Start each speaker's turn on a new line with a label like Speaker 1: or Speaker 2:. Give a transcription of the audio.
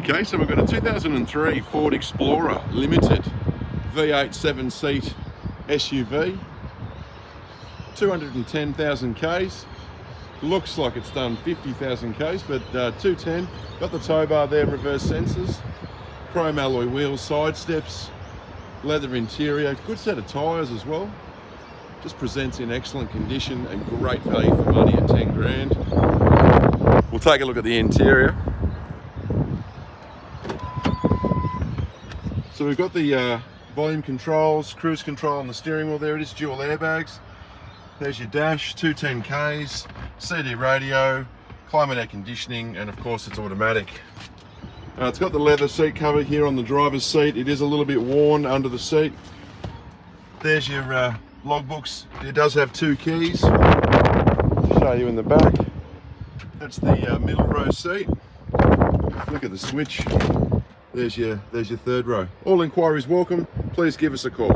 Speaker 1: Okay, so we've got a 2003 Ford Explorer Limited V8 7-seat SUV, 210,000 Ks. Looks like it's done 50,000 Ks, but 210. Got the tow bar there, reverse sensors, chrome alloy wheels, side steps, leather interior, good set of tyres as well. Just presents in excellent condition and great value for money at 10 grand. We'll take a look at the interior. So we've got the volume controls, cruise control on the steering wheel there. It is dual airbags. There's your dash, 210 Ks, CD radio, climate air conditioning, and of course it's automatic. It's got the leather seat cover here on the driver's seat. It is a little bit worn under the seat. There's your logbooks. It does have 2 keys. I'll show you in the back. That's the middle row seat. Look at the switch. There's your third row. All inquiries welcome. Please give us a call.